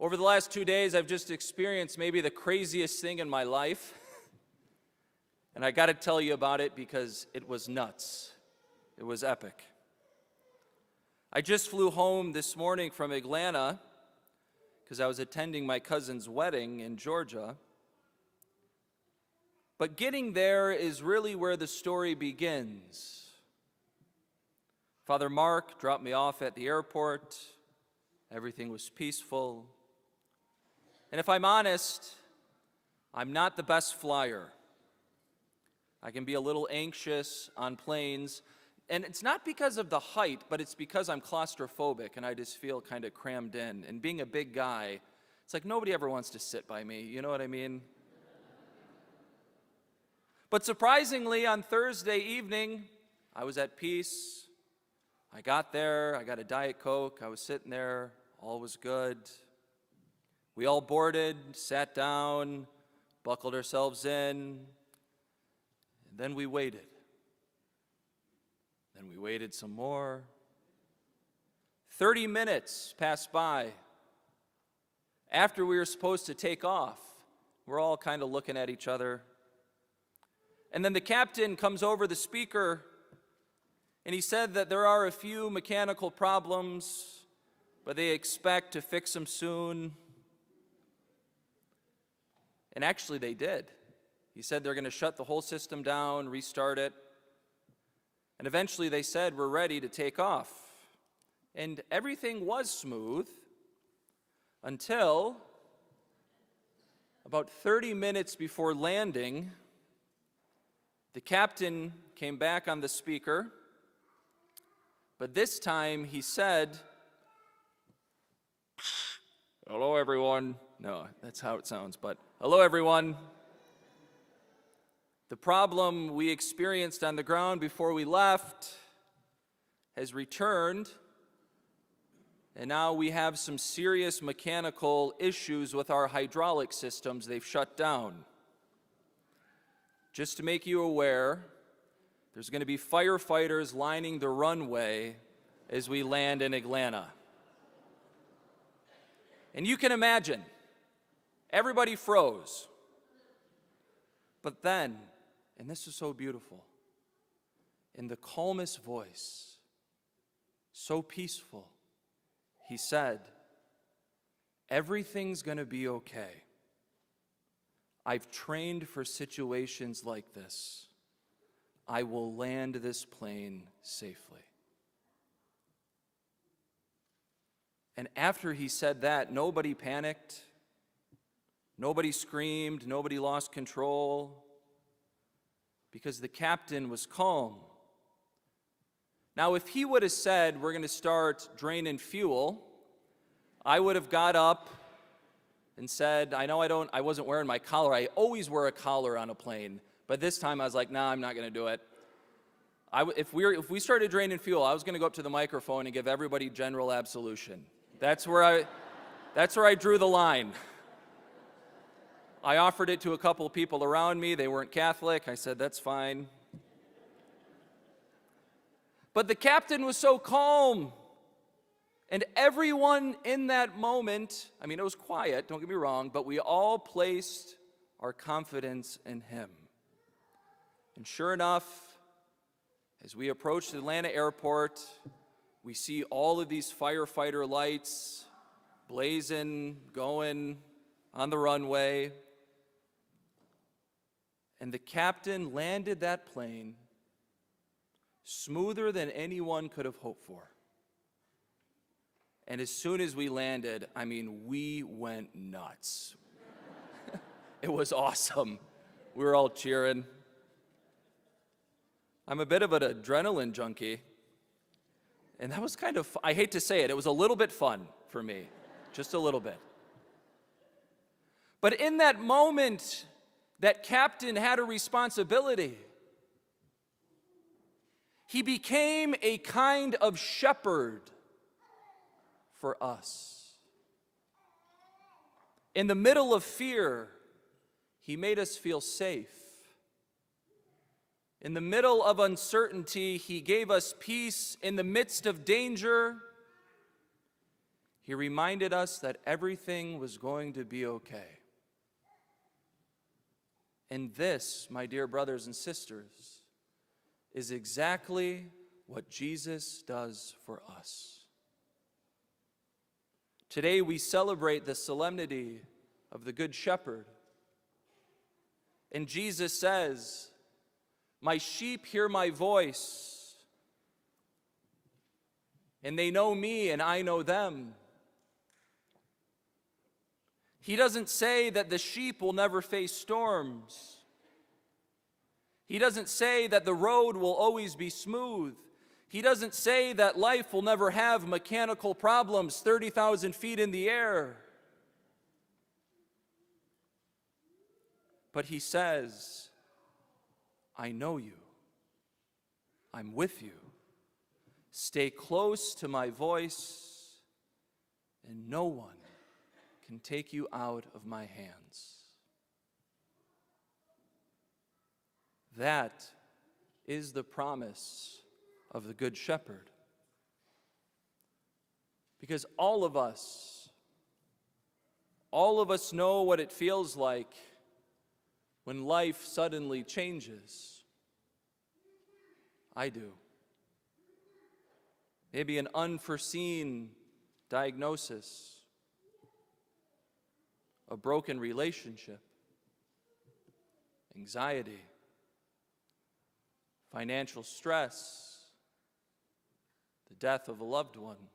Over the last 2 days, I've just experienced maybe the craziest thing in my life. And I got to tell you about it because it was nuts. It was epic. I just flew home this morning from Atlanta because I was attending my cousin's wedding in Georgia. But getting there is really where the story begins. Father Mark dropped me off at the airport. Everything was peaceful. And if I'm honest, I'm not the best flyer. I can be a little anxious on planes. And it's not because of the height, but it's because I'm claustrophobic and I just feel kind of crammed in. And being a big guy, it's like nobody ever wants to sit by me. You know what I mean? But surprisingly, on Thursday evening, I was at peace. I got there, I got a Diet Coke, I was sitting there, all was good. We all boarded, sat down, buckled ourselves in, and then we waited. Then we waited some more. 30 minutes passed by. After we were supposed to take off, we're all kind of looking at each other. And then the captain comes over the speaker, and he said that there are a few mechanical problems, but they expect to fix them soon. And actually they did. He said they're going to shut the whole system down, restart it. And eventually they said, we're ready to take off. And everything was smooth until about 30 minutes before landing, the captain came back on the speaker, but this time he said, "Hello, everyone." No, that's how it sounds, but hello, everyone. The problem we experienced on the ground before we left has returned, and now we have some serious mechanical issues with our hydraulic systems. They've shut down. Just to make you aware, there's going to be firefighters lining the runway as we land in Atlanta. And you can imagine, everybody froze. But then, and this is so beautiful, in the calmest voice, so peaceful, he said, "Everything's going to be okay. I've trained for situations like this. I will land this plane safely." And after he said that, nobody panicked, nobody screamed, nobody lost control, because the captain was calm. Now, if he would have said, we're going to start draining fuel, I would have got up and said, I wasn't wearing my collar. I always wear a collar on a plane. But this time I was like, nah, I'm not going to do it. If we started draining fuel, I was going to go up to the microphone and give everybody general absolution. That's where I drew the line. I offered it to a couple of people around me. They weren't Catholic. I said, that's fine. But the captain was so calm. And everyone in that moment, it was quiet, don't get me wrong, but we all placed our confidence in him. And sure enough, as we approached the Atlanta airport, we see all of these firefighter lights blazing, going on the runway. And the captain landed that plane smoother than anyone could have hoped for. And as soon as we landed, we went nuts. It was awesome. We were all cheering. I'm a bit of an adrenaline junkie. And that was kind of, I hate to say it, it was a little bit fun for me. Just a little bit. But in that moment, that captain had a responsibility. He became a kind of shepherd for us. In the middle of fear, he made us feel safe. In the middle of uncertainty, he gave us peace. In the midst of danger, He reminded us that everything was going to be okay. And this, my dear brothers and sisters, is exactly what Jesus does for us. Today we celebrate the solemnity of the Good Shepherd. And Jesus says, "My sheep hear my voice, and they know me and I know them." He doesn't say that the sheep will never face storms. He doesn't say that the road will always be smooth. He doesn't say that life will never have mechanical problems 30,000 feet in the air. But he says, "I know you. I'm with you. Stay close to my voice, and no one can take you out of my hands." That is the promise of the Good Shepherd. Because all of us know what it feels like when life suddenly changes. I do. Maybe an unforeseen diagnosis, a broken relationship, anxiety, financial stress, the death of a loved one,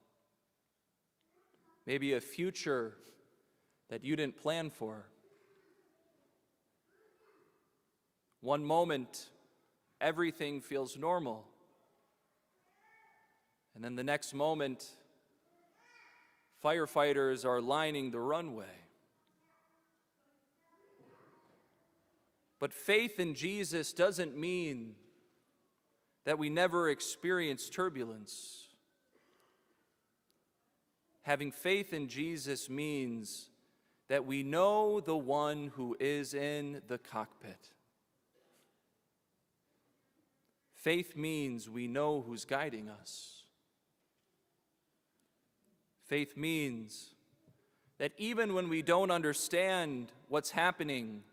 maybe a future that you didn't plan for. One moment, everything feels normal. And then the next moment, firefighters are lining the runway. But faith in Jesus doesn't mean that we never experience turbulence. Having faith in Jesus means that we know the one who is in the cockpit. Faith means we know who's guiding us. Faith means that even when we don't understand what's happening,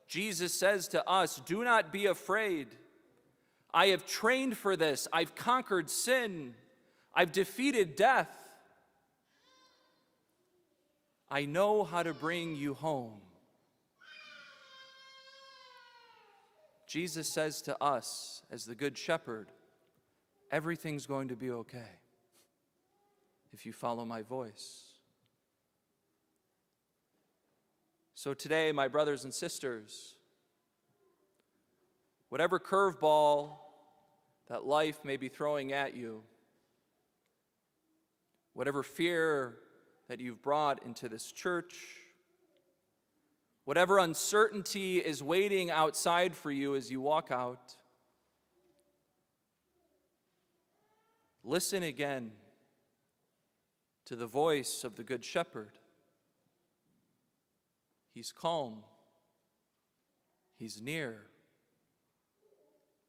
Jesus says to us, "Do not be afraid. I have trained for this. I've conquered sin. I've defeated death. I know how to bring you home." Jesus says to us, as the Good Shepherd, everything's going to be okay if you follow my voice. So today, my brothers and sisters, whatever curveball that life may be throwing at you, whatever fear that you've brought into this church, whatever uncertainty is waiting outside for you as you walk out, listen again to the voice of the Good Shepherd. He's calm. He's near.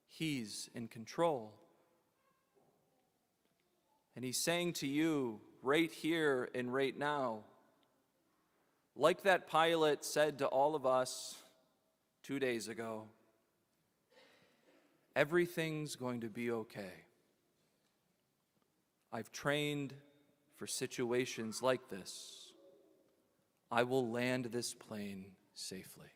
He's in control. And he's saying to you right here and right now, like that pilot said to all of us 2 days ago, everything's going to be okay. I've trained for situations like this. I will land this plane safely.